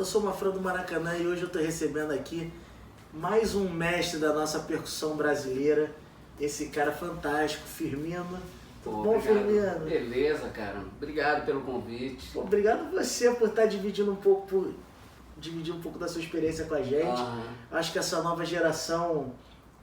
sou uma fã do Maracanã e hoje eu estou recebendo aqui mais um mestre da nossa percussão brasileira, esse cara fantástico, Firmino. Tudo bom, obrigado. Firmino? Beleza, cara. Obrigado pelo convite. Obrigado você por estar dividindo um pouco da sua experiência com a gente. Acho que essa nova geração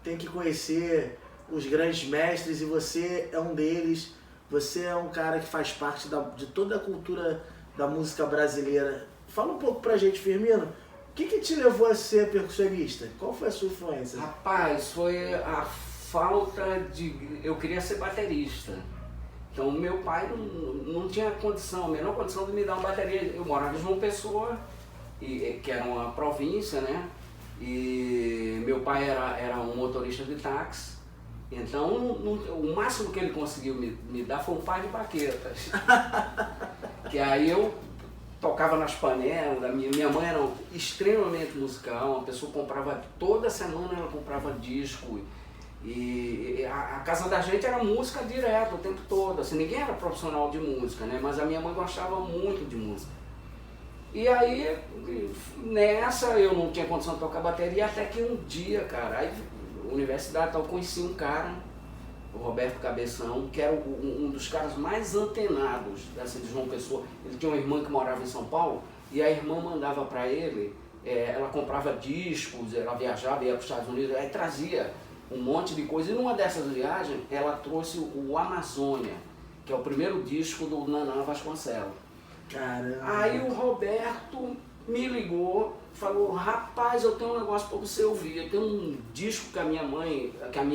tem que conhecer os grandes mestres e você é um deles. Você é um cara que faz parte de toda a cultura da música brasileira. Fala um pouco pra gente, Firmino, o que te levou a ser percussionista? Qual foi a sua influência? Rapaz, foi a falta de... Eu queria ser baterista. Então meu pai não tinha condição, a menor condição de me dar uma bateria. Eu morava em João Pessoa, que era uma província, né? E meu pai era um motorista de táxi. Então o máximo que ele conseguiu me dar foi um par de baquetas. Que aí eu tocava nas panelas. Minha mãe era extremamente musical, uma pessoa que comprava, toda semana ela comprava disco. E a casa da gente era música direto o tempo todo, assim, ninguém era profissional de música, né? Mas a minha mãe gostava muito de música. E aí, nessa, eu não tinha condição de tocar bateria, até que um dia, cara, aí, universidade, então, eu conheci um cara, o Roberto Cabeção, que era um dos caras mais antenados assim, de João Pessoa. Ele tinha uma irmã que morava em São Paulo, e a irmã mandava para ele, ela comprava discos, ela viajava, ia para os Estados Unidos, aí trazia um monte de coisa. E numa dessas viagens, ela trouxe o Amazônia, que é o primeiro disco do Naná Vasconcelos. Caramba. Aí o Roberto me ligou, falou: rapaz, eu tenho um negócio para você ouvir. Eu tenho um disco que a minha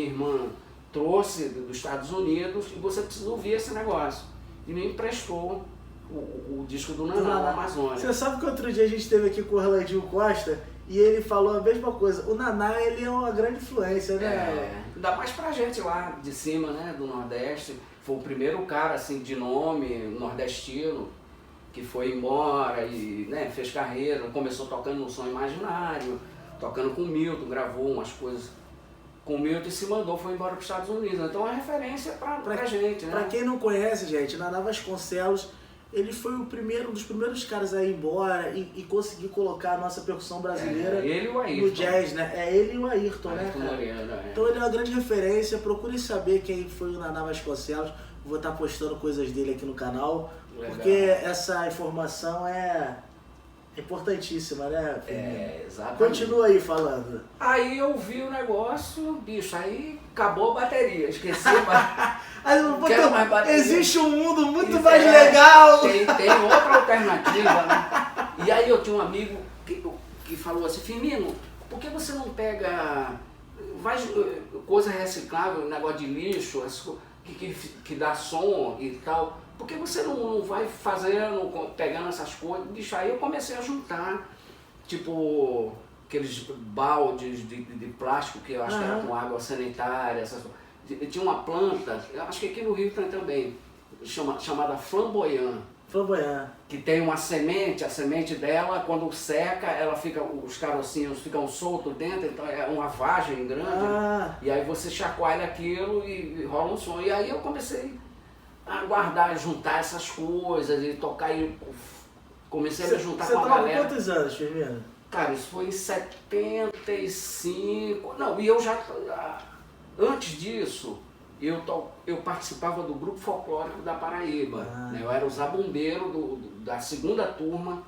irmã trouxe dos Estados Unidos e você precisa ouvir esse negócio. E me emprestou o disco do Naná, da Amazônia. Você sabe que outro dia a gente esteve aqui com o Orlandinho Costa e ele falou a mesma coisa. O Naná, ele é uma grande influência, né? Ainda mais pra gente lá de cima, né, do Nordeste. Foi o primeiro cara, assim, de nome nordestino que foi embora e, né, fez carreira. Começou tocando no Som Imaginário, tocando com o Milton, gravou umas coisas com o Milton e se mandou, foi embora para os Estados Unidos. Então é referência pra gente, né? Pra quem não conhece, gente, Naná Vasconcelos, ele foi um dos primeiros caras a ir embora e conseguir colocar a nossa percussão brasileira ele e o Ayrton no jazz, né? É ele e o Ayrton, né, cara? Mariano, Então ele é uma grande referência. Procure saber quem foi o Naná Vasconcelos. Vou estar postando coisas dele aqui no canal. Legal. Porque essa informação é importantíssima, né? Exatamente. Continua aí falando. Aí eu vi o negócio, bicho, aí acabou a bateria, esqueci. Quero mais bateria. Existe um mundo muito mais legal. Tem outra alternativa, né? E aí eu tinha um amigo que falou assim: Firmino, por que você não pega coisa reciclável, negócio de lixo, que dá som e tal? Por que você não vai pegando essas coisas? Bicho, aí eu comecei a juntar, tipo, aqueles baldes de plástico que eu acho que era com água sanitária, tinha uma planta, eu acho que aqui no Rio tem também, chamada flamboyant. Flamboyant. Que tem uma semente, a semente dela, quando seca, ela fica, os carocinhos ficam soltos dentro, então é uma vagem grande. E aí você chacoalha aquilo e rola um som. E aí eu comecei a guardar, juntar essas coisas e tocar, e comecei a me juntar com a galera. Você tava com quantos anos, Firmino? Cara, isso foi em 75, não, e eu já, antes disso, eu participava do grupo folclórico da Paraíba, né? Eu era o zabumbeiro da segunda turma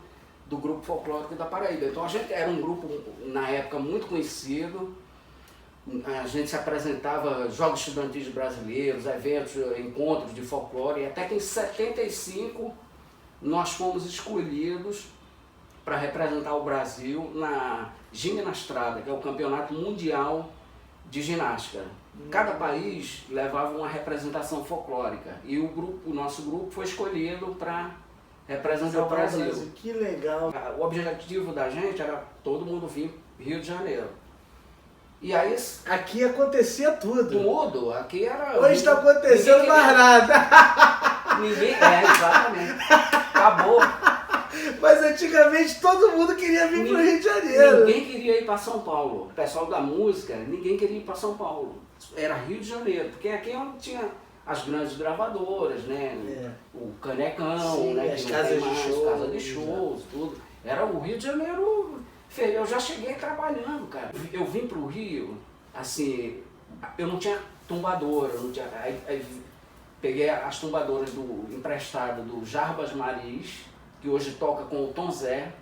do grupo folclórico da Paraíba. Então a gente era um grupo, na época, muito conhecido. A gente se apresentava jogos estudantis brasileiros, eventos, encontros de folclore, e até que em 75 nós fomos escolhidos para representar o Brasil na Gimnastrada, que é o campeonato mundial de ginástica. Cada país levava uma representação folclórica e o nosso grupo foi escolhido para representar o Brasil. Que legal! O objetivo da gente era todo mundo vir Rio de Janeiro. E aí, aqui acontecia tudo. Tudo, aqui era... Hoje está acontecendo mais nada. Ninguém, exatamente. Acabou. Mas antigamente todo mundo queria vir para o Rio de Janeiro. Ninguém queria ir para São Paulo. O pessoal da música, ninguém queria ir para São Paulo. Era Rio de Janeiro, porque aqui é onde tinha as grandes gravadoras, né? O Canecão, sim, né? as casas de shows, tudo. Era o Rio de Janeiro, eu já cheguei trabalhando, cara. Eu vim pro Rio, assim, eu não tinha tumbadora, não tinha, aí peguei as tumbadoras emprestado do Jarbas Maris, que hoje toca com o Tom Zé,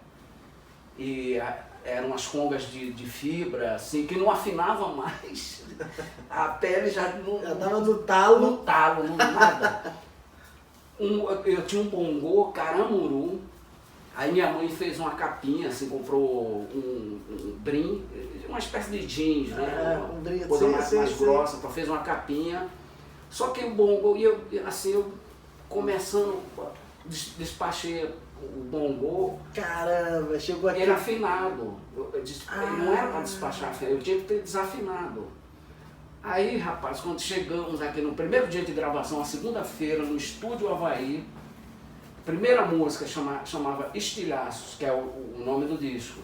e eram as congas de fibra, assim, que não afinavam mais. A pele já não... Já tava no talo. No talo, não nada. Eu tinha um bongô caramuru, aí minha mãe fez uma capinha, assim, comprou um brim, uma espécie de jeans, né? Um brim, coisa mais grossa, fez uma capinha. Só que o bongô, eu começando, despachei o bongô. Caramba, chegou aqui. Ele afinado. Ele não era para despachar, eu tinha que ter desafinado. Aí, rapaz, quando chegamos aqui no primeiro dia de gravação, a segunda-feira, no Estúdio Havaí, a primeira música chamava Estilhaços, que é o nome do disco.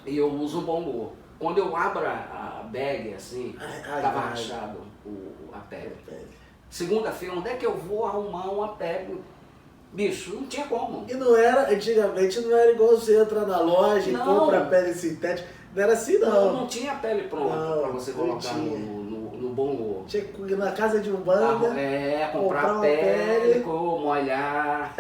E eu uso o bongô. Quando eu abro a bag, assim, tava rachado a pele. Segunda-feira, onde é que eu vou arrumar uma pele? Bicho, não tinha como. E não era, antigamente não era igual você entra na loja e compra pele sintética. Não era assim, não. Não tinha pele pronta para você colocar no bongô. Tinha que ir na casa de Umbanda. Comprar pele, molhar,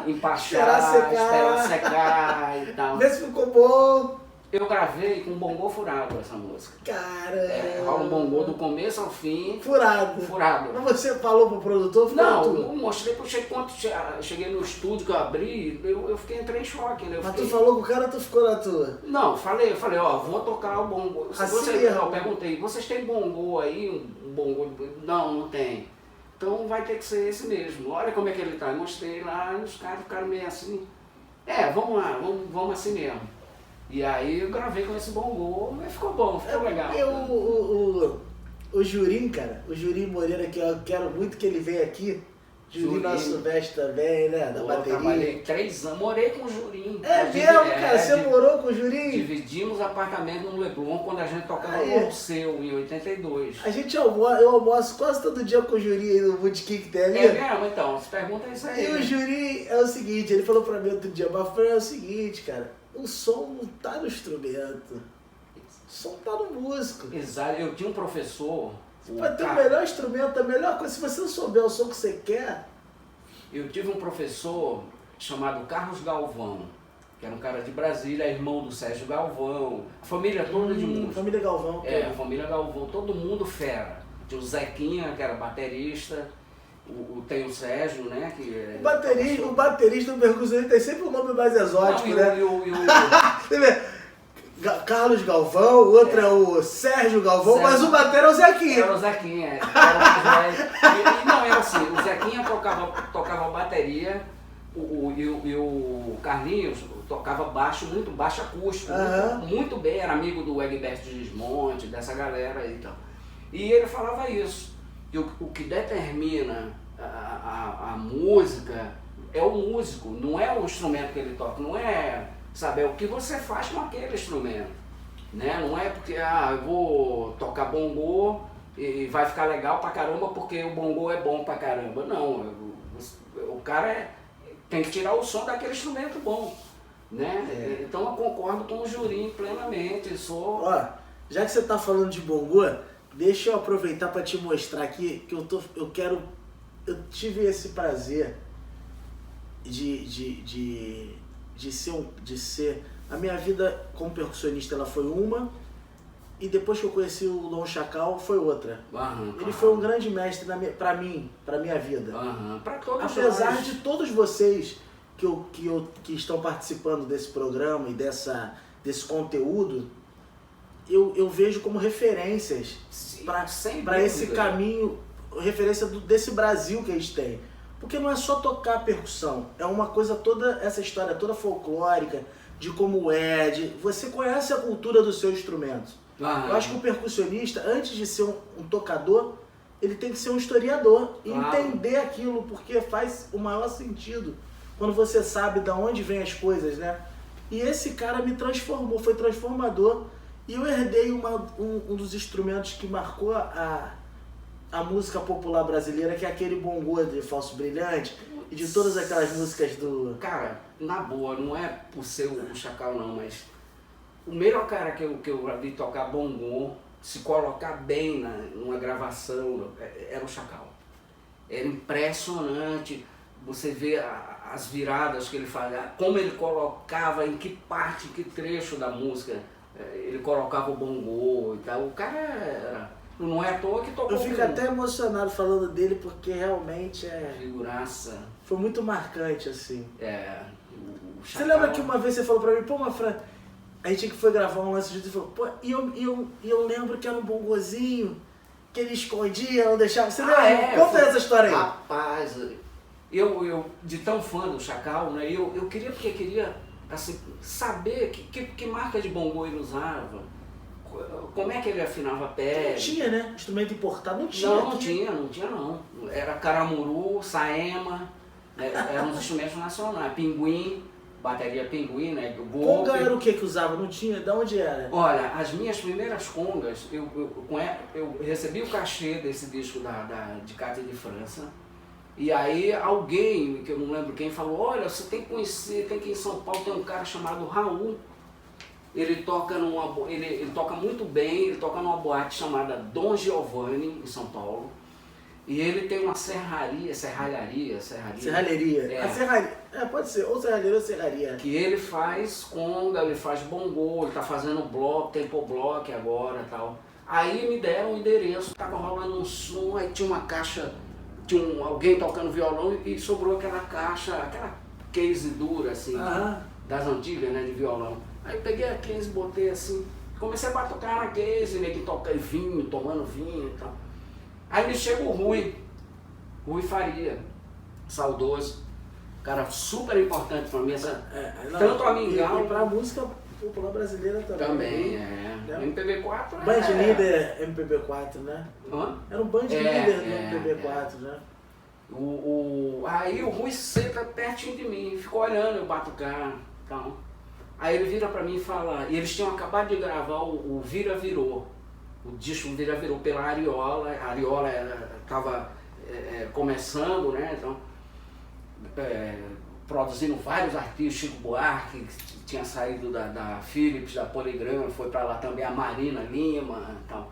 empachar, esperar secar e tal. Vê se ficou bom. Eu gravei com um bongô furado essa música. Caramba! Rola um bongô do começo ao fim. Furado. Mas você falou pro produtor? Não, eu mostrei quando cheguei no estúdio que eu abri, eu entrei em choque. Né? Tu falou com o cara ou tu ficou na tua? Não, eu falei, vou tocar o bongô. Eu perguntei, vocês têm bongô aí? Um bongô? Não tem. Então vai ter que ser esse mesmo. Olha como é que ele tá. Eu mostrei lá, os caras ficaram meio assim. Vamos lá, vamos assim mesmo. E aí eu gravei com esse bongô, mas ficou bom, ficou legal. O Jurim, cara, o Jurim Moreira, que eu quero muito que ele venha aqui. Jurim nosso mestre também, né? Da bateria. Eu trabalhei 3 anos, morei com o Jurim. Cara? Você morou com o Jurim? Dividimos apartamento no Leblon quando a gente tocava no Seu, em 82. Eu almoço quase todo dia com o Jurim aí no botequim que tem ali. É mesmo? Então, se pergunta isso aí. E o Jurim é o seguinte, ele falou pra mim outro dia, mas é o seguinte, cara. O som não tá no instrumento, o som tá no músico. Exato, eu tinha um professor... Pra ter o melhor instrumento, a melhor coisa, se você não souber o som que você quer... Eu tive um professor chamado Carlos Galvão, que era um cara de Brasília, irmão do Sérgio Galvão, a família toda de música. Família Galvão. A família Galvão, todo mundo fera. Tinha o Zequinha, que era baterista. Tem o Sérgio, né? Que o baterista do Percussionista tem sempre um nome mais exótico, né? Você vê, Carlos Galvão, o outro é o Sérgio Galvão, mas o batera é o Zequinha. Era o Zequinha, era o mais velho. Não, era assim, o Zequinha tocava bateria, e o Carlinhos tocava baixo, muito baixo acústico, muito bem, era amigo do Egberto Gismonte, dessa galera aí e tal. E ele falava isso. O que determina a música é o músico, não é o instrumento que ele toca, não é saber o que você faz com aquele instrumento, né? Não é porque eu vou tocar bongô e vai ficar legal pra caramba porque o bongô é bom pra caramba. Não, o cara tem que tirar o som daquele instrumento bom, né? Então eu concordo com o Jurim plenamente. Já que você tá falando de bongô, deixa eu aproveitar para te mostrar aqui que eu tive esse prazer de ser a minha vida como percussionista, ela foi uma, e depois que eu conheci o Dom Chacal foi outra. Ele foi um grande mestre para minha vida. Pra todos apesar nós. de todos vocês que estão participando desse programa e desse conteúdo, eu vejo como referências para esse caminho, referência desse Brasil que a gente tem. Porque não é só tocar percussão, é uma coisa toda, essa história toda folclórica, de como você conhece a cultura do seu instrumento. Eu acho que o percussionista, antes de ser um tocador, ele tem que ser um historiador e entender aquilo, porque faz o maior sentido quando você sabe de onde vem as coisas, né? E esse cara me transformou, foi transformador. E eu herdei um dos instrumentos que marcou a música popular brasileira, que é aquele bongô de falso brilhante. E de todas aquelas músicas do... Cara, na boa, não é por ser o Chacal não, mas o melhor cara que eu vi tocar bongô, se colocar bem numa gravação, era o Chacal. Era impressionante, você vê as viradas que ele fazia, como ele colocava, em que parte, em que trecho da música ele colocava o bongô e tal. O cara era... Não é à toa que tocou. Eu fico até emocionado falando dele, porque realmente figuraça. Foi muito marcante, assim. O Você lembra que uma vez você falou pra mim, pô, Mafran, a gente que foi gravar um lance junto e falou, pô, e eu lembro que era um bongozinho, que ele escondia, não deixava. Você lembra? Conta essa história aí. Rapaz, eu de tão fã do Chacal, né, eu queria assim, saber que marca de bongô ele usava. Como é que ele afinava a pele? Não tinha, né? Instrumento importado não tinha. Não tinha não. Era caramuru, saema, né? Eram os instrumentos nacionais. Pinguim, bateria pinguim, né? Conga era o que usava? Não tinha? De onde era? Olha, as minhas primeiras congas, eu recebi o cachê desse disco de Cátia de França. E aí alguém, que eu não lembro quem, falou, olha, você tem que conhecer, tem que ir em São Paulo, tem um cara chamado Raul. Ele toca ele toca muito bem, ele toca numa boate chamada Dom Giovanni, em São Paulo. E ele tem uma serralheria. Serralheria. A serralheria, pode ser, ou serralheria ou serraria. Que ele faz conga, ele faz bongô, ele tá fazendo bloco, tempo block agora e tal. Aí me deram um endereço, tava rolando um som, aí tinha uma caixa, tinha alguém tocando violão e sobrou aquela caixa, aquela case dura assim, das antigas, né, de violão. Aí eu peguei a case, botei assim, comecei a batucar na case, né, que toca vinho, tomando vinho e tal. Aí me chega o Rui Faria, saudoso, cara super importante pra mim, tanto a Mingau... E pra música popular brasileira também. Também, MPB4 Band líder MPB4, né? Era um band líder do MPB4, né? Aí o Rui senta pertinho de mim, ficou olhando eu batucar e tal. Aí ele vira pra mim e fala, e eles tinham acabado de gravar o Vira Virou, o disco Vira Virou pela Ariola, a Ariola estava começando, né, então, produzindo vários artistas, Chico Buarque, que tinha saído da Philips, da Polygram, foi pra lá também a Marina Lima e tal.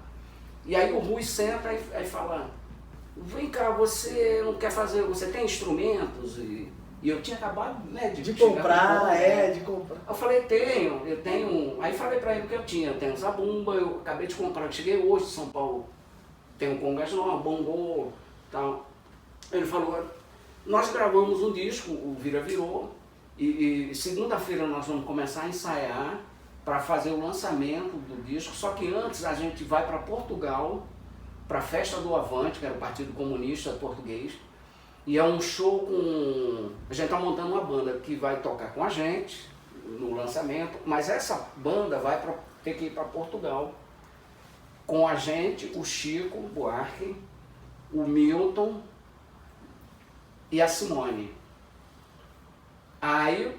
E aí o Rui senta e fala, vem cá, você não quer fazer, você tem instrumentos? E eu tinha acabado, né, de comprar, de comprar. Eu falei, eu tenho. Aí falei pra ele que eu tinha, eu tenho zabumba, eu acabei de comprar, eu cheguei hoje de São Paulo, tenho congas novas, bongô e tal. Ele falou, nós gravamos um disco, o Vira Virou, e segunda-feira nós vamos começar a ensaiar para fazer o lançamento do disco, só que antes a gente vai para Portugal, para a Festa do Avante, que era o Partido Comunista Português. E é um show com... A gente está montando uma banda que vai tocar com a gente no lançamento, mas essa banda vai ter que ir para Portugal com a gente, o Chico Buarque, o Milton e a Simone. Aí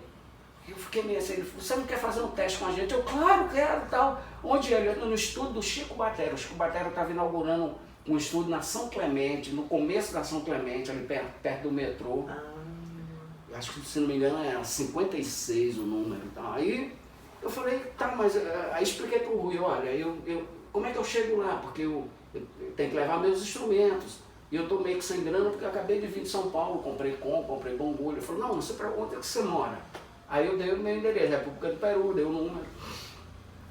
eu fiquei meio assim, ele falou, você não quer fazer um teste com a gente? Eu, claro, quero, tal. Onde ele? No estúdio do Chico Batera. O Chico Batera estava inaugurando um estúdio na São Clemente, no começo da São Clemente, ali perto do metrô. Acho que, se não me engano, era 56 o número. Então, aí eu falei, tá, mas... Aí expliquei pro Rui, olha, como é que eu chego lá? Porque eu tenho que levar meus instrumentos. E eu tô meio que sem grana porque eu acabei de vir de São Paulo, comprei bongô. Ele falou, não, você pergunta onde é que você mora? Aí eu dei o meu endereço, República do Peru, dei o número.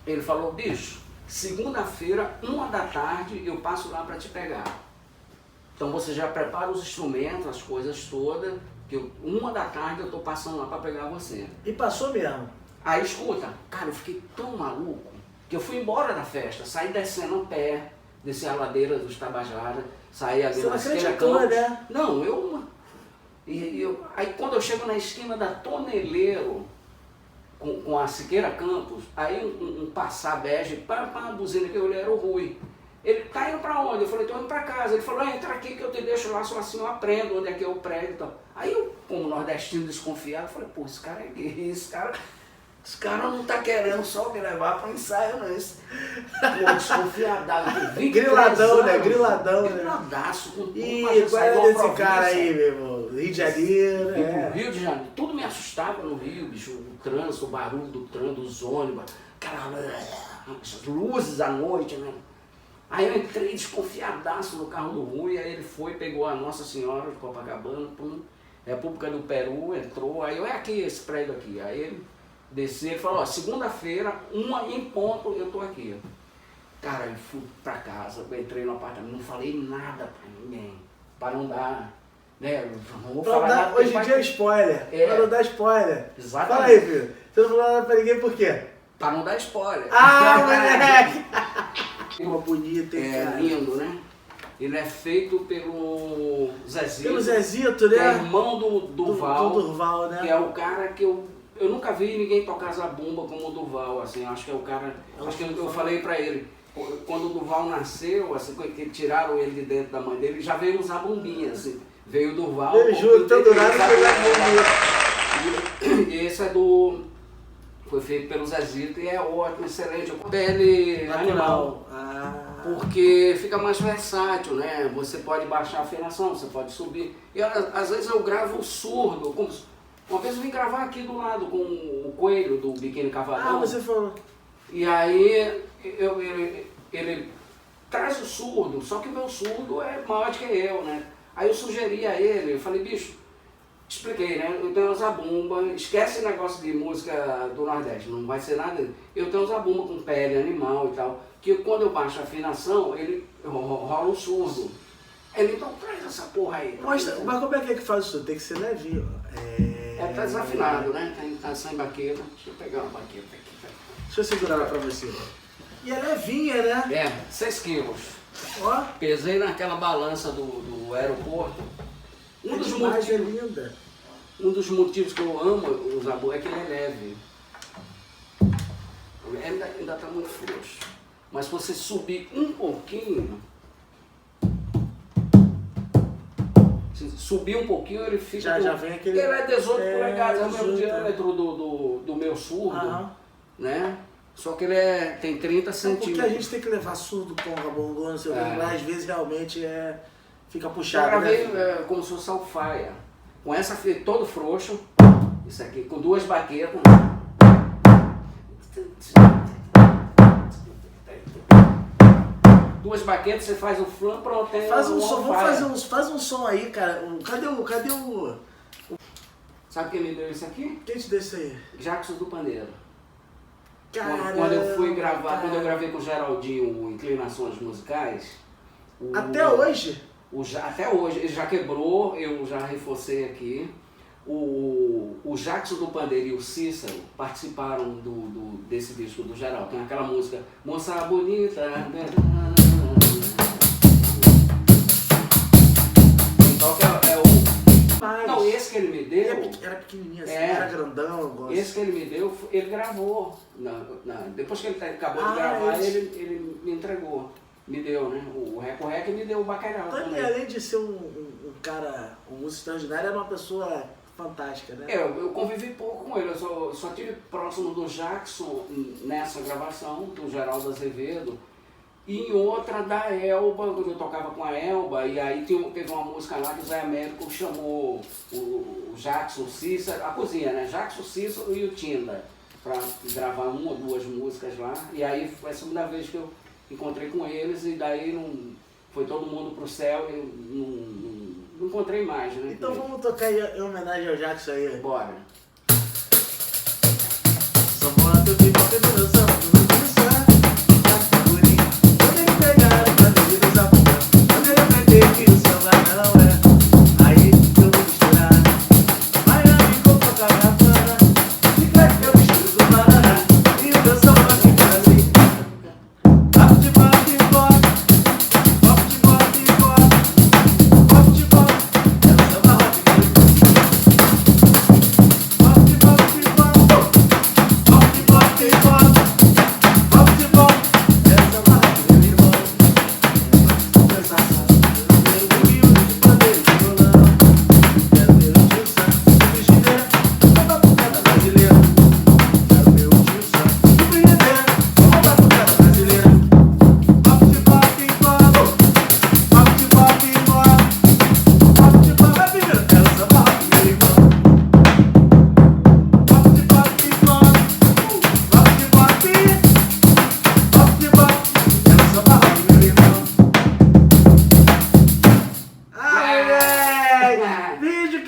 Ele falou, bicho, segunda-feira, 13h, eu passo lá para te pegar. Então você já prepara os instrumentos, as coisas todas, que 13h eu tô passando lá para pegar você. E passou mesmo? Aí escuta, cara, eu fiquei tão maluco que eu fui embora da festa, saí descendo a pé, desci a ladeira dos Tabajara, saí ali na Siqueira Campos. Né? Não, aí quando eu chego na esquina da Toneleiro, com a Siqueira Campos, aí um passar bege, pá, buzina que eu olhei, era o Rui. Ele, tá indo pra onde? Eu falei, tô indo pra casa. Ele falou, entra aqui que eu te deixo lá, só assim eu aprendo onde é que é o prédio e tal. Aí eu, como nordestino desconfiado, falei, pô, esse cara é gay, esse cara não tá querendo só me levar pro ensaio, não. Esse desconfiadado. Griladão, né? Griladão, né? Griladaço, com tudo. Ih, qual é desse cara aí, meu irmão? Rio de Janeiro, Rio de Janeiro, tudo me assustava no Rio, bicho, o trânsito, o barulho do trânsito, dos ônibus, as luzes à noite, né? Aí eu entrei desconfiadaço no carro do Rui, aí ele foi, pegou a Nossa Senhora de Copacabana, República do Peru, entrou, aí eu, é aqui, esse prédio aqui. Aí ele desceu, ele falou, ó, segunda-feira, 1h em ponto, eu tô aqui. Cara, eu fui pra casa, eu entrei no apartamento, não falei nada pra ninguém, pra não dar, né, não vou falar nada. Hoje em dia é spoiler, pra não dar spoiler. Exatamente. Fala aí, filho, você não falou nada pra ninguém por quê? Pra não dar spoiler. Ah, moleque! Uma bonita, hein, É cara? lindo, né? Ele é feito pelo Zezito. Pelo Zezito, que é né? irmão do Durval. Do Durval, né? Que é o cara que eu nunca vi ninguém tocar zabumba como o Durval, assim, acho que é o cara, acho que eu falei pra ele, quando o Durval nasceu, assim, que tiraram ele de dentro da mãe dele, já veio usar bombinha, assim, veio o Durval. Ele juro, tanto nada e esse foi feito pelo Zezito e é ótimo, excelente, pele animal. Porque fica mais versátil, né? Você pode baixar a afinação, você pode subir. E às vezes eu gravo surdo. Uma vez eu vim gravar aqui do lado com o Coelho do Biquíni Cavadão. Ah, você falou. E aí ele traz o surdo, só que o meu surdo é maior do que eu, né? Aí eu sugeri a ele, eu falei, bicho, expliquei, né? Eu tenho uma zabumba, esquece esse negócio de música do Nordeste, não vai ser nada. Eu tenho uma zabumba com pele animal e tal, que quando eu baixo a afinação, ele rola um surdo. Ele, então traz essa porra aí. Mas como é que faz isso? Tem que ser levinho. Tá desafinado, né? Tá sem baqueta. Deixa eu pegar uma baqueta aqui. Deixa eu segurar ela pra você. E é levinha, né? 6 quilos. Ó. Pesei naquela balança do aeroporto. Um dos motivos que eu amo o Zabu é que ele é leve. Ainda tá muito frouxo. Mas se você subir um pouquinho, ele fica... Já vem aquele... Ele é 18 polegadas, é o mesmo 18, diâmetro do meu surdo, né? Só que ele tem 30 centímetros. Porque a gente tem que levar surdo, conga, bongô, não sei o que, mas às vezes realmente fica puxado. Eu gravei como se fosse alfaia. Com essa todo frouxo, isso aqui, com 2 baquetas. Duas baquetas, você faz o flan, pronto, tem faz um som, alfaia. faz um som aí, cara. Cadê o... Sabe quem me deu isso aqui? Quem te deu isso aí? Jackson do Pandeiro. Caramba, quando eu fui gravar, quando eu gravei com o Geraldinho Inclinações Musicais... Até hoje? Até hoje, ele já quebrou, eu já reforcei aqui. O Jackson do Pandeiro e o Cícero participaram desse disco do Geraldo. Tem aquela música, Moça Bonita... Então é o... Não, esse que ele me deu... Era pequenininho assim, era grandão. Esse que ele me deu, ele gravou. Depois que ele acabou de gravar, ele me entregou. Me deu, né? O Reco me deu o bacalhau também. Além de ser um músico extraordinário, era uma pessoa fantástica, né? Eu convivi pouco com ele, eu só tive próximo do Jackson nessa gravação, do Geraldo Azevedo. E em outra da Elba, quando eu tocava com a Elba, e aí teve uma música lá que o Zé Américo chamou o Jackson, o Cícero, a cozinha, né? Jackson, Cícero e o Tinda, para gravar 1 ou 2 músicas lá. E aí foi a segunda vez que eu encontrei com eles, e daí foi todo mundo pro céu e não encontrei mais, né? Então vamos tocar em homenagem ao Jackson aí. Bora. Só bota de volta do meu samba, do meu coração. Quando ele pegar as bandeiras da boca, quando ele aprender que o samba não é, aí eu vou misturar. Miami com Copacabana, de crack eu misturo com banana, e o meu samba vai ficar assim. Papo de bota e bota, papo de bota e bota, papo de bota, é o samba radical. Papo de bota e bota, papo de bota e bota.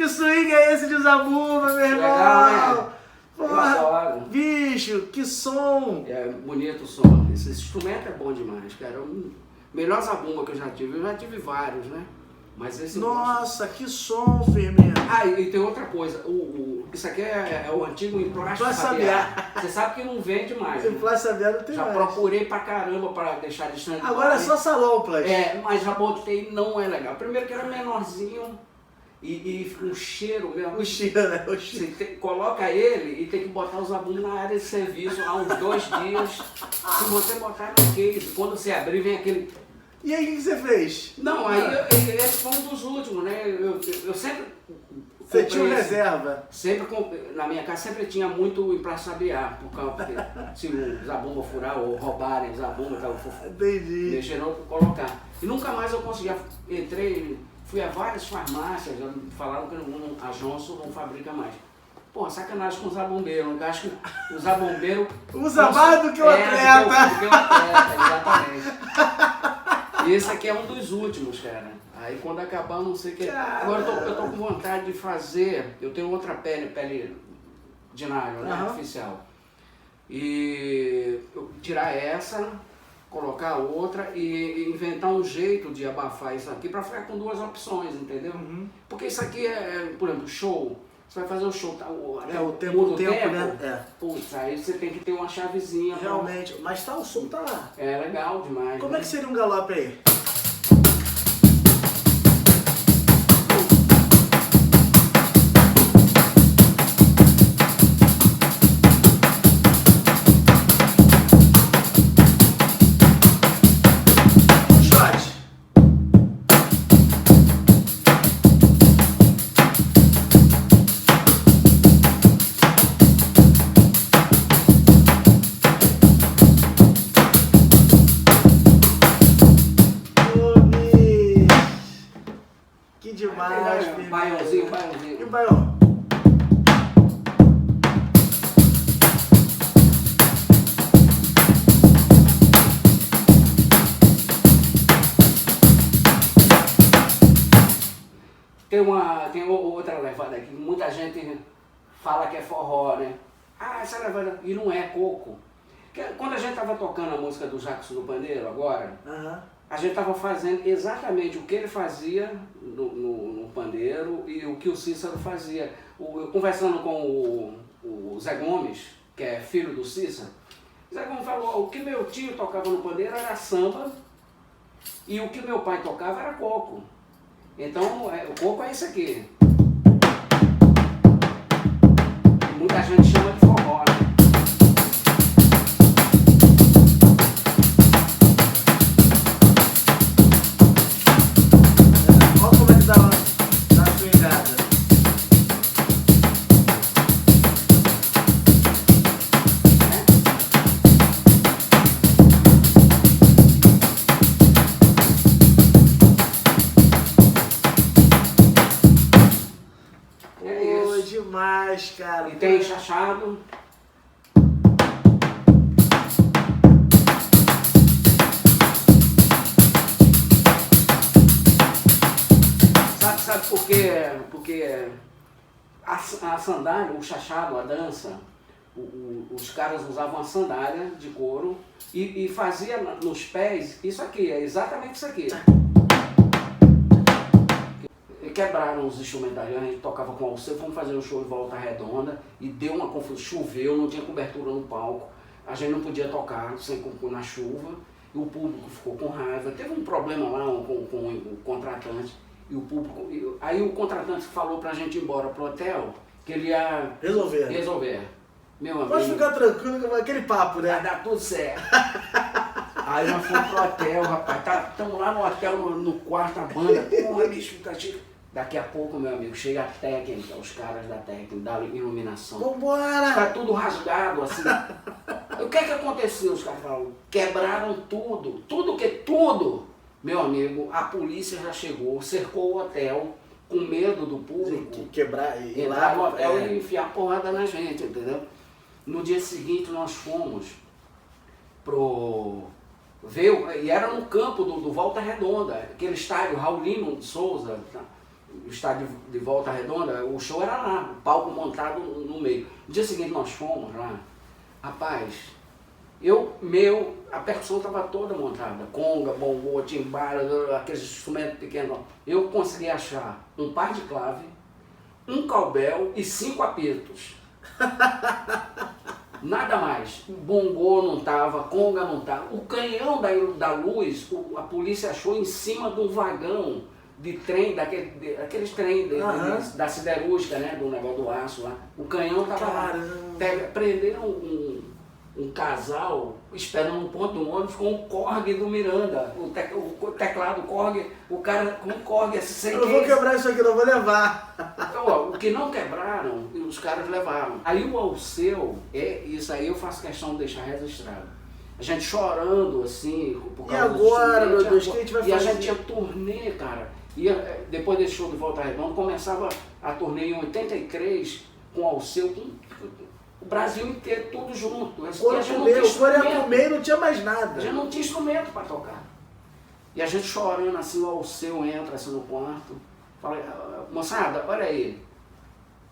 Que swing é esse de Zabumba, meu irmão? Legal, né? Porra, bicho, que som! É bonito o som. Esse instrumento é bom demais, cara. O melhor Zabumba que eu já tive vários, né? Mas esse Nossa, que som, Firmino! Ah, e tem outra coisa. Isso aqui é o antigo Emplástico Sabiá. Você sabe que não vende mais. Né? Emplástico Sabiá não tem já mais. procurei pra caramba pra deixar distante. Agora é só salão, Plástico. Mas já botei, não é legal. Primeiro que era menorzinho e fica um cheiro mesmo. O cheiro, né? O cheiro. Você coloca ele e tem que botar os abusos na área de serviço há uns 2 dias. Se você botar no case, quando você abrir, vem aquele... E aí, o que você fez? Não, aí esse foi um dos últimos, né? Eu sempre... Você tinha uma reserva? Na minha casa sempre tinha muito Emplástico Sabiá, por causa de se o Zabumba furar ou roubarem o Zabumba, entendi. Deixaram colocar. E nunca mais eu conseguia, fui a várias farmácias, já falaram que a Johnson não fabrica mais. Pô, sacanagem com o zabumbeiro, eu acho que o zabumbeiro... Usa mais do que o atleta. Do que o atleta, exatamente. E esse aqui é um dos últimos, cara. Aí quando acabar, não sei o que. Agora eu tô com vontade de fazer. Eu tenho outra pele de nylon, né? Artificial. E eu tirar essa, colocar outra e inventar um jeito de abafar isso aqui pra ficar com 2 opções, entendeu? Porque isso aqui por exemplo, show. Você vai fazer o show, o tempo, né? Putz, aí você tem que ter uma chavezinha. Realmente, mas tá, o som tá... É legal demais. Como é que seria um galope aí? Baiãozinho. E o baião? Tem outra levada aqui, muita gente fala que é forró, né? Ah, essa levada, e não é coco. Quando a gente estava tocando a música do Jackson do Pandeiro agora, a gente estava fazendo exatamente o que ele fazia no pandeiro e o que o Cícero fazia. Eu conversando com o Zé Gomes, que é filho do Cícero, o Zé Gomes falou, o que meu tio tocava no pandeiro era samba e o que meu pai tocava era coco. Então, o coco é isso aqui. Muita gente chama de forró, né? Olha como é que dá a swingada. Demais, cara. E tem chachado. Sabe por quê? Porque a sandália, o chachado, a dança, os caras usavam a sandália de couro e fazia nos pés isso aqui, é exatamente isso aqui. Quebraram os instrumentais, a gente tocava com o Alceu, fomos fazer um show em Volta Redonda e deu uma confusão, choveu, não tinha cobertura no palco, a gente não podia tocar na chuva e o público ficou com raiva. Teve um problema lá com o contratante e o público, aí o contratante falou pra gente ir embora pro hotel que ele ia resolver. Meu amigo, pode ficar tranquilo, aquele papo, né? Vai dar tudo certo. Aí nós fomos pro hotel, rapaz, estamos lá no hotel, no quarto, a banda, porra, bicho, fica chique. Daqui a pouco, meu amigo, chega a técnica, os caras da técnica, da iluminação. Vambora! Tá tudo rasgado, assim. O que é que aconteceu? Os caras falaram, quebraram tudo. Meu amigo, a polícia já chegou, cercou o hotel, com medo do público. Quebrar e entrar no hotel e enfiar porrada na gente, entendeu? No dia seguinte nós fomos e era no campo do Volta Redonda, aquele estádio Raulino de Souza, tá? o estádio de Volta Redonda, o show era lá, o palco montado no meio. No dia seguinte nós fomos lá, rapaz, a percussão estava toda montada, conga, bongô, timbara, aqueles instrumentos pequenos. Eu consegui achar um par de clave, um cowbell e 5 apitos. Nada mais. O bongô não estava, conga não estava. O canhão da luz, a polícia achou em cima de um vagão de trem, daqueles trem da siderúrgica, né? Do negócio do aço lá. O canhão estava lá. Prenderam um casal esperando no ponto do ônibus com o Korg do Miranda. O teclado Korg, o cara com o Korg, eu vou quebrar isso aqui, não vou levar. Então, o que não quebraram, os caras levaram. Aí o Alceu, isso aí eu faço questão de deixar registrado. A gente chorando assim, por causa do agora, meu Deus, o que a gente vai fazer? E a gente tinha turnê, cara. E depois desse show de Volta Redonda, começava a turnê em 83 com o Alceu, o Brasil inteiro, tudo junto. Quando meio não tinha mais nada. Já não tinha instrumento para tocar. E a gente chorando assim, o Alceu entra assim no quarto, fala, moçada, olha aí,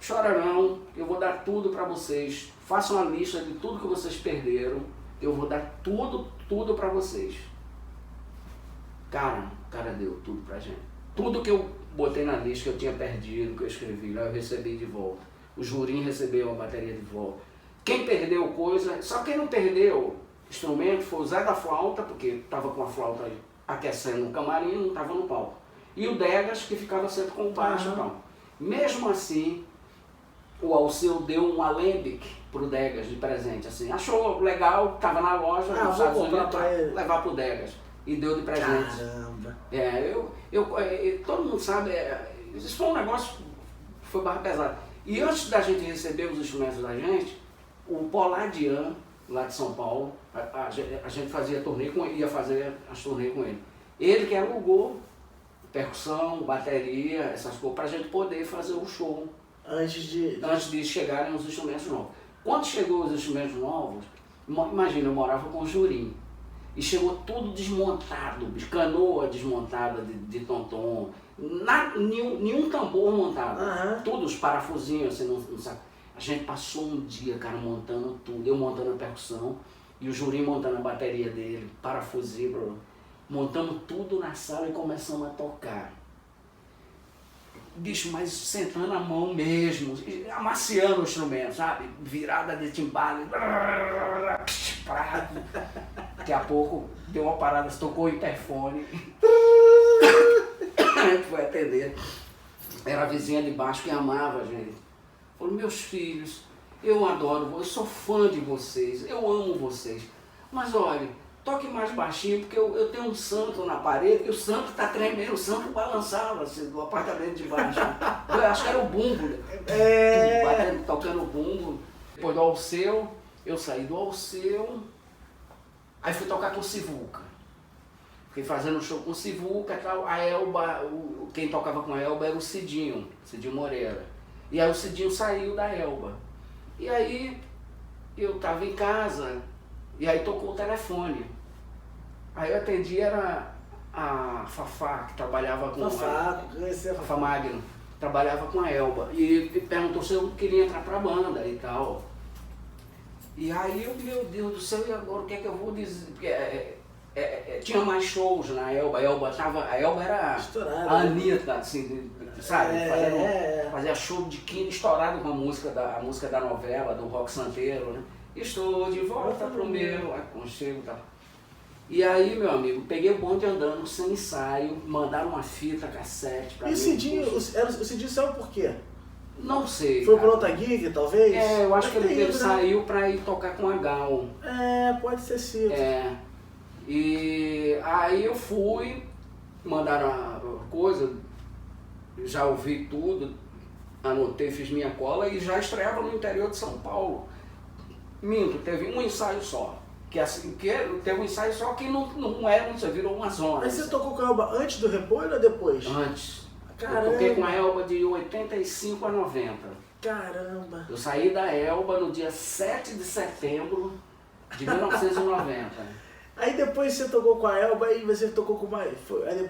chora não, eu vou dar tudo para vocês, façam uma lista de tudo que vocês perderam, eu vou dar tudo para vocês. Cara, o cara deu tudo pra gente. Tudo que eu botei na lista, que eu tinha perdido, que eu escrevi lá, eu recebi de volta. O Jurim recebeu a bateria de volta. Quem perdeu coisa, só quem não perdeu instrumento foi o Zé da Flauta, porque estava com a flauta aquecendo no camarim, não estava no palco. E o Degas, que ficava sempre com o baixo e tal. Mesmo assim, o Alceu deu um alembic pro Degas de presente, assim. Achou legal, estava na loja, nos Estados Unidos, levar pro Degas. E deu de presente. Caramba! Todo mundo sabe, isso foi um negócio, foi barra pesada. E antes da gente receber os instrumentos da gente, o Poladian, lá de São Paulo, a gente fazia turnê com ele, ia fazer as turnês com ele. Ele que alugou percussão, bateria, essas coisas, para a gente poder fazer o show. Antes de chegarem os instrumentos novos. Quando chegou os instrumentos novos, imagina, eu morava com o Jurim. E chegou tudo desmontado, canoa desmontada de tom-tom, nenhum tambor montado. Tudo, os parafusinhos, assim, não sabe. A gente passou um dia, cara, montando tudo. Eu montando a percussão e o Jurim montando a bateria dele, parafusinho, montamos tudo na sala e começamos a tocar. Bicho, mas sentando a mão mesmo, amaciando o instrumento, sabe? Virada de timbale. Daqui a pouco deu uma parada, tocou o interfone. A gente foi atender. Era a vizinha de baixo que amava a gente. Falou, meus filhos, eu adoro vocês, eu sou fã de vocês, eu amo vocês. Mas olha, toque mais baixinho, porque eu tenho um santo na parede e o santo está tremendo, o santo balançava assim, do apartamento de baixo. Eu acho que era o bumbo, né? Tocando o bumbo. Depois do Alceu, eu saí do Alceu, aí fui tocar com o Sivuca. Fiquei fazendo um show com o Sivuca e tal. A Elba, quem tocava com a Elba era o Cidinho Moreira. E aí o Cidinho saiu da Elba. E aí eu estava em casa, e aí tocou o telefone. Aí eu atendi, era a Fafá, que trabalhava com Fafá Magno, trabalhava com a Elba. E perguntou se eu queria entrar pra banda e tal. E aí eu, meu Deus do céu, e agora o que é que eu vou dizer? Porque, tinha mais shows na Elba. A Elba era estourada, a Anitta, assim, sabe? Fazia show de quinta estourado com a música da novela, do rock santeiro, né? Estou de volta pro meu aconchego e tal. E aí, meu amigo, peguei o bonde andando sem ensaio, mandaram uma fita cassete pra mim. E o Cidinho saiu por quê? Não sei. Foi por outra gig, talvez? Eu acho que ele saiu pra ir tocar com a Gal. Pode ser sido. E aí eu fui, mandaram a coisa, já ouvi tudo, anotei, fiz minha cola e já estreava no interior de São Paulo. Minto, teve um ensaio só. Teve um ensaio só que não era, não virou uma zona. Mas você tocou com a Elba antes do Repolho ou depois? Antes. Caramba. Eu toquei com a Elba de 85 a 90. Caramba. Eu saí da Elba no dia 7 de setembro de 1990. Aí depois você tocou com a Elba e você tocou com mais.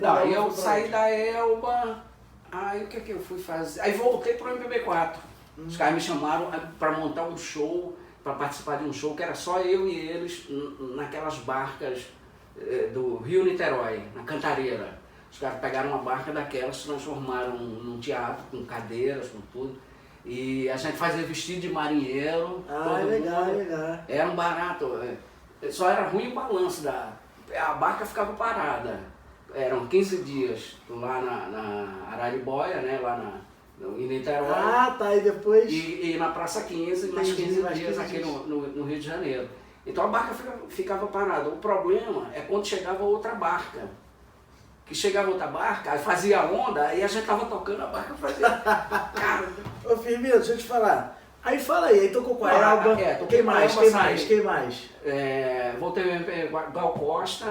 Aí eu saí da Elba, Aí o que eu fui fazer? Aí voltei pro MPB4. Os caras me chamaram para montar um show, para participar de um show que era só eu e eles naquelas barcas do Rio Niterói, na Cantareira. Os caras pegaram uma barca daquelas, se transformaram num teatro com cadeiras, com tudo. E a gente fazia vestido de marinheiro. Legal. Era um barato. Só era ruim o balanço a barca ficava parada. Eram 15 dias lá na Araribóia, né? Lá em Niterói. E depois... E na Praça 15, mais 15 dias aqui no Rio de Janeiro. Então a barca ficava parada. O problema é quando chegava outra barca. Que chegava outra barca, aí fazia onda, aí a gente tava tocando, a barca fazia... Cara... Ô Firmino, deixa eu te falar. Aí fala aí tocou com a Elba. Quem mais? Voltei Gal Costa.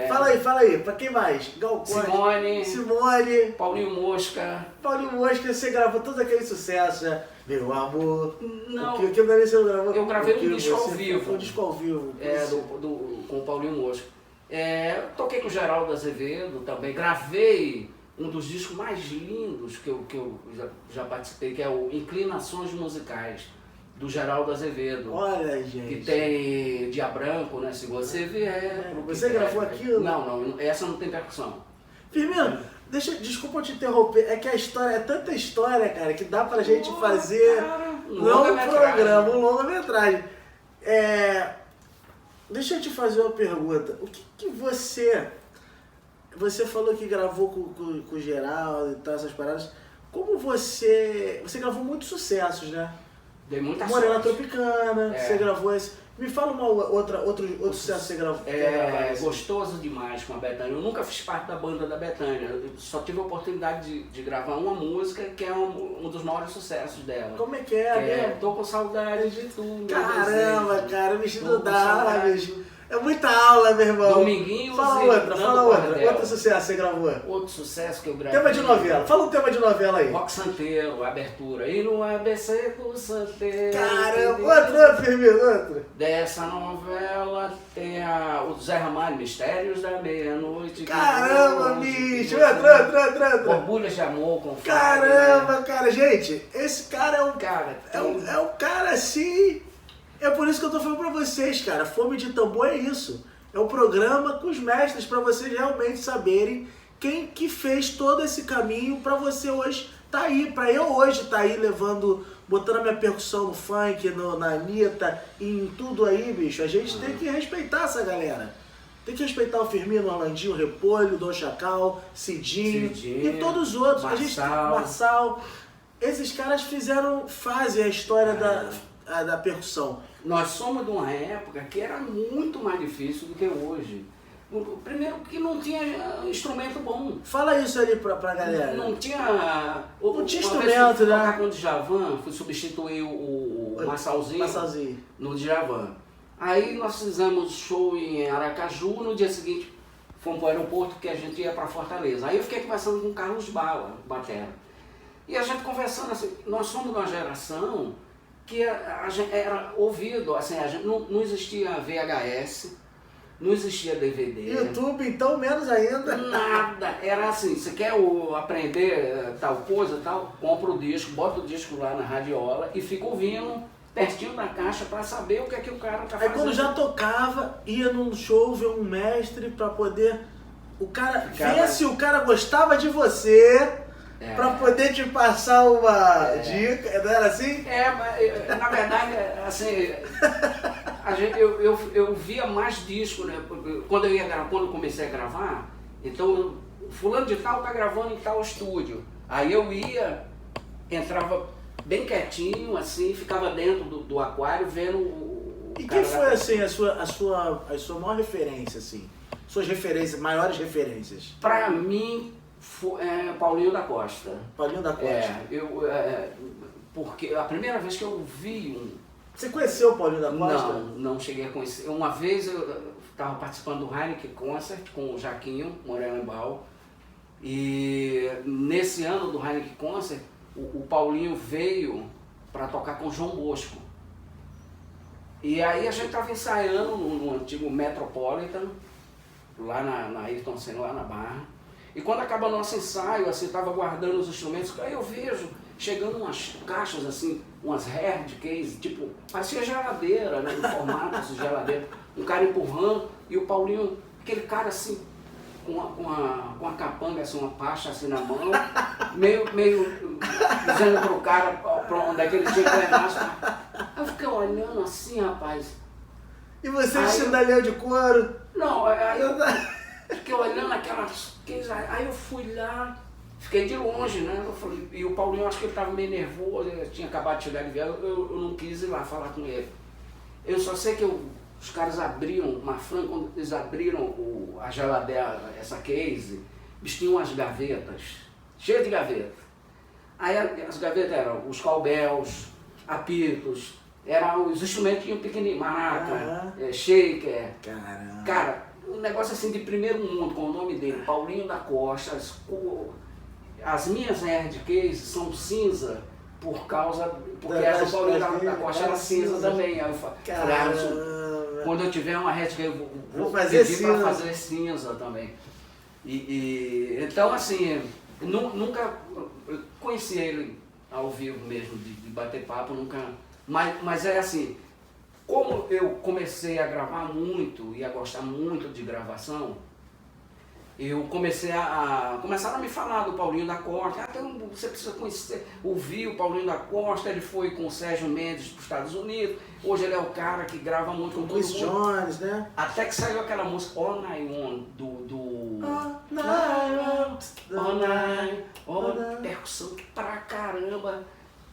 Fala aí, pra quem mais? Gal Costa. Simone. Paulinho Mosca, você gravou todos aqueles sucessos, né? Meu amor. Não. O que você gravou? Eu gravei um disco ao vivo. Um disco ao vivo. Com o Paulinho Mosca. Toquei com o Geraldo Azevedo também. Gravei um dos discos mais lindos que eu já participei, que é o Inclinações Musicais, do Geraldo Azevedo. Olha, gente. Que tem Dia Branco, né? Se você vier. Você gravou aquilo? Não, essa não tem percussão. Firmino, desculpa eu te interromper, é que a história, é tanta história, cara, que dá pra gente fazer um longa-metragem. Deixa eu te fazer uma pergunta. O que você falou que gravou com o Geraldo e tal, essas paradas. Como você gravou muitos sucessos, né? Dei muita Morena sorte. Tropicana, você gravou esse. Me fala outro sucesso que você gravou. Gostoso Demais com a Bethânia. Eu nunca fiz parte da banda da Bethânia. Eu só tive a oportunidade de gravar uma música que é um dos maiores sucessos dela. Como é que é? Tô com saudade de tudo. Caramba, cara, me estudar, bicho. É muita aula, meu irmão. Dominguinho. Fala outra. Outro sucesso você gravou? Outro sucesso que eu gravei. Tema de novela. Fala um tema de novela aí. Rock Santeiro, abertura. E no ABC do Santeiro. Caramba, outro, Firmino, outro. Dessa novela tem o Zé Ramalho, Mistérios da Meia-Noite. Caramba, bicho. Outro. Borbulhas de Amor com Caramba, cara. Gente, esse cara é um cara. É um cara assim... É por isso que eu tô falando pra vocês, cara. Fome de Tambor é isso. É um programa com os mestres pra vocês realmente saberem quem que fez todo esse caminho pra você hoje tá aí. Pra eu hoje tá aí botando a minha percussão no funk, na Anitta, em tudo aí, bicho. A gente tem que respeitar essa galera. Tem que respeitar o Firmino, o Orlandinho, o Repolho, o Dom Chacal, Cidinho e todos os outros. Marçal. Esses caras fazem a história da percussão. Nós somos de uma época que era muito mais difícil do que hoje. Primeiro porque não tinha instrumento bom. Fala isso ali pra galera. Não tinha instrumento, né? Tocar com o Djavan, fui substituir o Massalzinho no Djavan. Aí nós fizemos show em Aracaju, no dia seguinte fomos para o aeroporto porque a gente ia para Fortaleza. Aí eu fiquei conversando com o Carlos Bala, batera. E a gente conversando assim, nós somos de uma geração que a gente era ouvido, assim, não existia VHS, não existia DVD. YouTube, então, menos ainda. Nada. Era assim, você quer aprender tal coisa, tal, compra o disco, bota o disco lá na radiola e fica ouvindo pertinho da caixa para saber o que é que o cara tá fazendo. Aí quando já tocava, ia num show ver um mestre para poder... ver se o cara gostava de você... Pra poder te passar uma dica, não era assim? Na verdade, assim, eu via mais disco, né? Quando eu comecei a gravar, então, fulano de tal tá gravando em tal estúdio. Aí eu entrava bem quietinho, assim, ficava dentro do aquário vendo o E quem foi, assim, a sua maior referência, assim? Suas referências, maiores referências? Pra mim, Paulinho da Costa. Paulinho da Costa. Porque a primeira vez que eu vi Você conheceu o Paulinho da Costa? Não cheguei a conhecer. Uma vez eu estava participando do Heineken Concert com o Jaquinho Morelenbaum. E nesse ano do Heineken Concert, o Paulinho veio para tocar com o João Bosco. E aí a gente estava ensaiando no antigo Metropolitan, lá na Ayrton Senna, lá na Barra. E quando acaba o nosso ensaio, assim, tava guardando os instrumentos, aí eu vejo chegando umas caixas assim, umas hard case, tipo, parecia geladeira, né, em formato de geladeira, um cara empurrando e o Paulinho, aquele cara assim, com a capanga, assim, uma pasta assim na mão, meio dizendo pro cara pra onde é que ele tinha que levar. Aí eu fiquei olhando assim, rapaz. E você vestindo da de couro? Não, aí eu fiquei olhando aquelas coisas, aí eu fui lá, fiquei de longe, né? Eu falei, e o Paulinho, acho que ele estava meio nervoso, ele tinha acabado de chegar de viagem, eu não quis ir lá falar com ele. Eu só sei que os caras abriram uma franca, quando eles abriram a geladeira, essa case, eles tinham umas gavetas, cheias de gavetas. Aí as gavetas eram os cowbells, apitos, eram os instrumentos que tinham pequenininho, maraca, shaker. Caramba. Cara, um negócio assim de primeiro mundo, com o nome dele, Paulinho da Costa. As minhas hard cases são cinza porque essa do Paulinho da Costa era cinza também. Aí eu falei, quando eu tiver uma hard case, eu vou pedir para fazer cinza também. Então, assim, nunca conheci ele ao vivo mesmo, de bater papo, nunca. Mas é assim, como eu comecei a gravar muito e a gostar muito de gravação, eu começaram a me falar do Paulinho da Costa. Então você precisa conhecer, ouvir o Paulinho da Costa. Ele foi com o Sérgio Mendes para os Estados Unidos. Hoje ele é o cara que grava muito com todo mundo. Jones, né? Até que saiu aquela música All Night On do percussão pra caramba.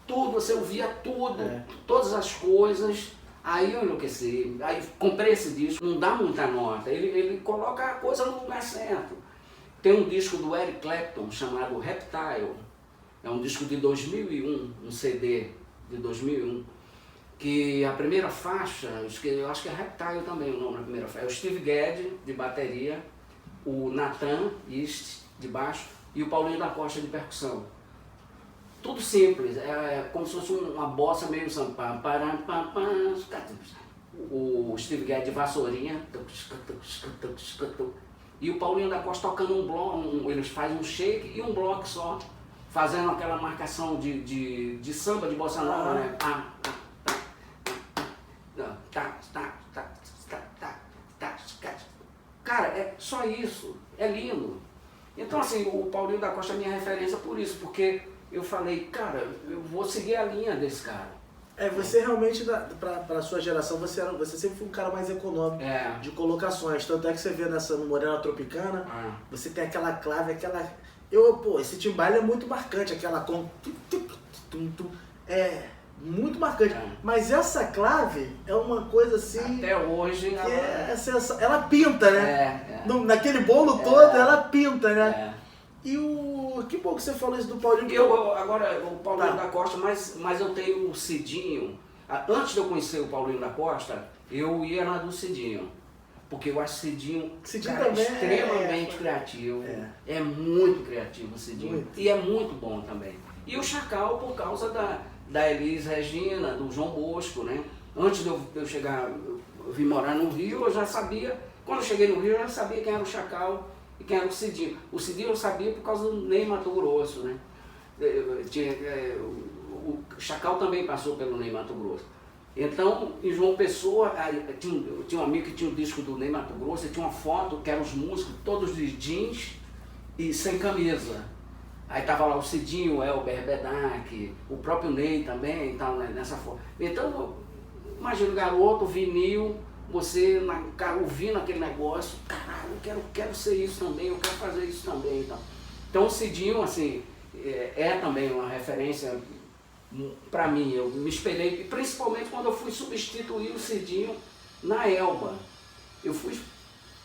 Tudo, você ouvia tudo, todas as coisas. Aí eu enlouqueci, aí comprei esse disco, não dá muita nota, ele coloca a coisa no lugar certo. Tem um disco do Eric Clapton chamado Reptile, é um disco de 2001, um CD de 2001, que a primeira faixa, eu acho que é Reptile também o nome da primeira faixa, é o Steve Gadd de bateria, o Nathan East de baixo e o Paulinho da Costa de percussão. Tudo simples, é como se fosse uma bossa meio samba. O Steve Gadd de vassourinha. E o Paulinho da Costa tocando um bloco, eles fazem um shake e um bloco só, fazendo aquela marcação de samba, de bossa nova, né? Cara, é só isso, é lindo. Então assim, o Paulinho da Costa é minha referência por isso, porque eu falei, cara, eu vou seguir a linha desse cara. Você realmente, pra sua geração, você sempre foi um cara mais econômico de colocações. Tanto é que você vê no Morena Tropicana, você tem aquela clave, esse timbale é muito marcante, aquela com... É muito marcante. Mas essa clave é uma coisa assim... Até hoje... ela pinta, né? Naquele bolo todo, ela pinta, né? E que bom que você falou isso do Paulinho. Agora, o Paulinho da Costa, mas eu tenho o Cidinho. Antes de eu conhecer o Paulinho da Costa, eu ia na do Cidinho. Porque eu acho o Cidinho cara, extremamente criativo. É muito criativo o Cidinho. Muito. E é muito bom também. E o Chacal por causa da Elis Regina, do João Bosco, né? Antes de eu chegar, eu vim morar no Rio, eu já sabia. Quando eu cheguei no Rio, eu já sabia quem era o Chacal e quem era o Cidinho. O Cidinho eu sabia por causa do Ney Mato Grosso, né? O Chacal também passou pelo Ney Mato Grosso. Então, em João Pessoa, tinha um amigo que tinha um disco do Ney Mato Grosso, e tinha uma foto que eram os músicos todos de jeans e sem camisa. Aí tava lá o Cidinho, o Elber Bedak, o próprio Ney também, então, nessa foto. Então, imagina o garoto, vinil, você ouvindo aquele negócio, caralho, eu quero ser isso também, eu quero fazer isso também. Então o Cidinho, assim, é também uma referência para mim. Eu me espelhei, principalmente quando eu fui substituir o Cidinho na Elba. Eu fui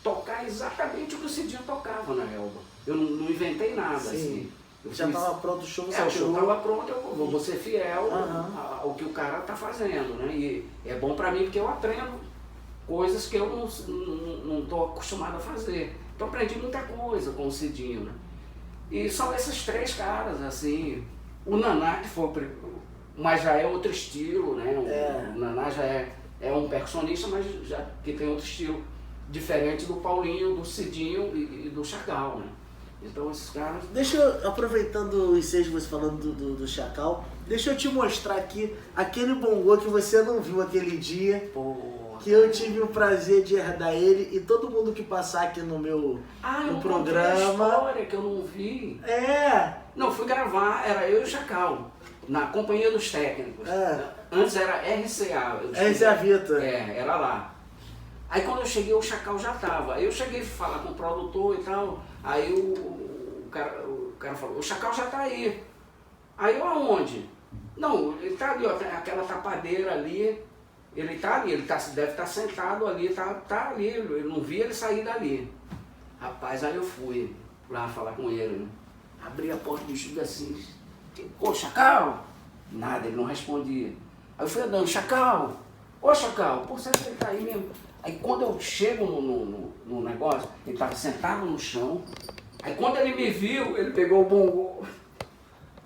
tocar exatamente o que o Cidinho tocava na Elba. Eu não inventei nada, assim. Já estava pronto o show, o show estava pronto, eu vou ser fiel ao que o cara está fazendo, né? E é bom para mim porque eu aprendo coisas que eu não estou acostumado a fazer. Então aprendi muita coisa com o Cidinho, né? E são esses três caras, assim. O Naná, que foi mas já é outro estilo, né? O Naná já é um percussionista, mas já que tem outro estilo, diferente do Paulinho, do Cidinho e do Chacal, né? Então esses caras... Deixa eu, aproveitando os seis você falando do Chacal, deixa eu te mostrar aqui aquele bongô que você não viu aquele dia. Porra. Que eu tive o prazer de herdar ele e todo mundo que passar aqui no meu no programa. História que eu não vi. É. Não, fui gravar, era eu e o Chacal, na Companhia dos Técnicos. É. Antes era RCA. RCA Vita. É, era lá. Aí quando eu cheguei, o Chacal já tava. Aí eu cheguei a falar com o produtor e tal. Aí o cara falou, o Chacal já tá aí. Aí eu, aonde? Não, ele tá ali, ó, tem aquela tapadeira ali. Ele tá ali, deve estar sentado ali, tá ali, eu não vi ele sair dali. Rapaz, aí eu fui lá falar com ele, né? Abri a porta do estúdio assim, ô Chacal! Nada, ele não respondia. Aí eu fui andando, Chacal! Ô Chacal, pô, será que ele tá aí mesmo? Aí quando eu chego no negócio, ele tava sentado no chão, aí quando ele me viu, ele pegou o bongô,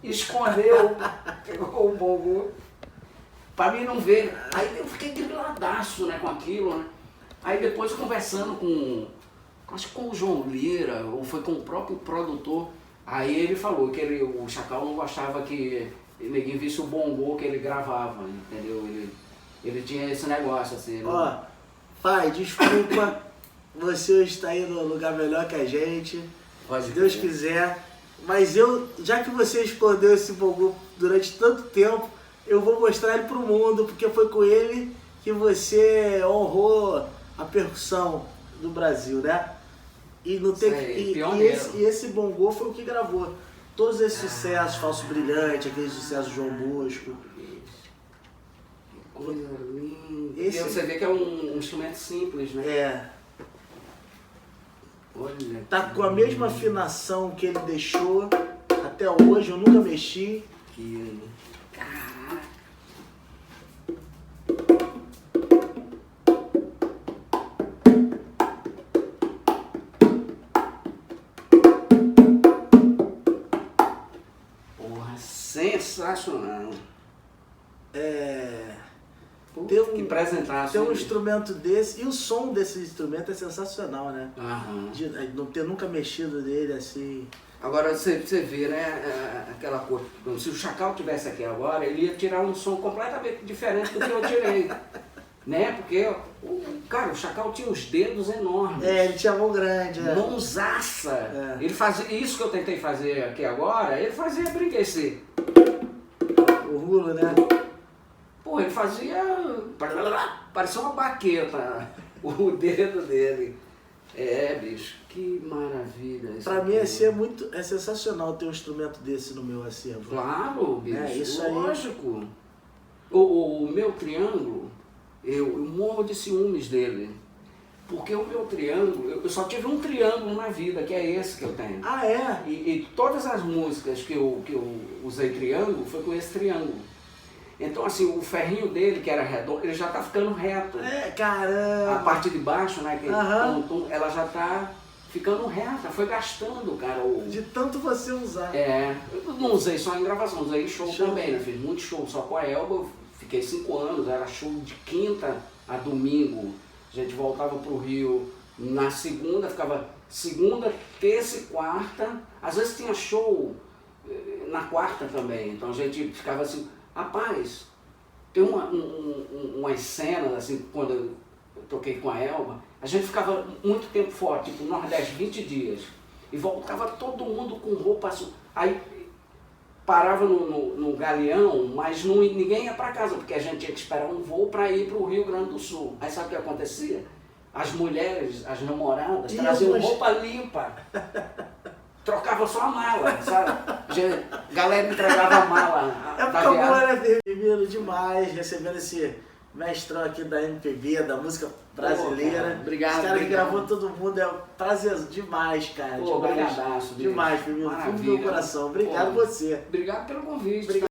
escondeu, pegou o bongô. Pra mim não ver. Aí eu fiquei griladaço, né, com aquilo, né? Aí depois conversando acho que com o João Lira, ou foi com o próprio produtor, aí ele falou que o Chacal não gostava que ninguém visse o bongô que ele gravava, entendeu? Ele tinha esse negócio, assim. Ó, pai, desculpa, você está aí no lugar melhor que a gente, se Deus quiser. Mas já que você escondeu esse bongô durante tanto tempo, eu vou mostrar ele pro mundo, porque foi com ele que você honrou a percussão do Brasil, né? E, não tem, e esse bongô foi o que gravou todos esses sucessos, Falso Brilhante, aquele sucesso João Bosco. Que coisa linda. E você vê que é um instrumento simples, né? É. Olha, tá com a mesma afinação que ele deixou até hoje, eu nunca mexi. Sensacional. Que apresentar. Tem um instrumento desse, e o som desse instrumento é sensacional, né? Aham. De não ter nunca mexido nele assim. Agora você vê, né, aquela coisa. Se o Chacal tivesse aqui agora, ele ia tirar um som completamente diferente do que eu tirei. Né? Porque, cara, o Chacal tinha os dedos enormes. Ele tinha mão grande. Mãozaça. Ele fazia isso que eu tentei fazer aqui agora, ele fazia brinquecer. O rulo, né? Pô, ele fazia... parecia uma baqueta, o dedo dele. Bicho, que maravilha. Pra mim é sensacional ter um instrumento desse no meu acervo. Claro, bicho, isso aí. Lógico. O meu triângulo, eu morro de ciúmes dele. Porque o meu triângulo, eu só tive um triângulo na vida, que é esse que eu tenho. Ah, é? E todas as músicas que eu usei triângulo, foi com esse triângulo. Então, assim, o ferrinho dele, que era redondo, ele já tá ficando reto. Caramba! A parte de baixo, né, que ela já tá ficando reta, foi gastando, cara. De tanto você usar. Eu não usei só em gravação, usei em show também, né? Fiz muito show só com a Elba, eu fiquei 5 anos, era show de quinta a domingo. A gente voltava pro Rio na segunda, ficava segunda, terça e quarta. Às vezes tinha show na quarta também, então a gente ficava assim, rapaz, tem umas cenas assim, quando eu toquei com a Elba, a gente ficava muito tempo fora, tipo Nordeste, 20 dias, e voltava todo mundo com roupa, aí parava no Galeão, mas ninguém ia para casa, porque a gente tinha que esperar um voo para ir para o Rio Grande do Sul. Aí sabe o que acontecia? As mulheres, as namoradas, traziam roupa limpa, trocava só a mala, sabe? A galera entregava a mala. Porque o amor era vermelho demais, recebendo esse mestrão aqui da MPB, da música brasileira. Cara, obrigado. Esse cara que gravou todo mundo, é prazer demais, cara. Obrigadaço. Demais, Firmino. Fundo do meu coração. Obrigado você. Obrigado pelo convite. Obrigado.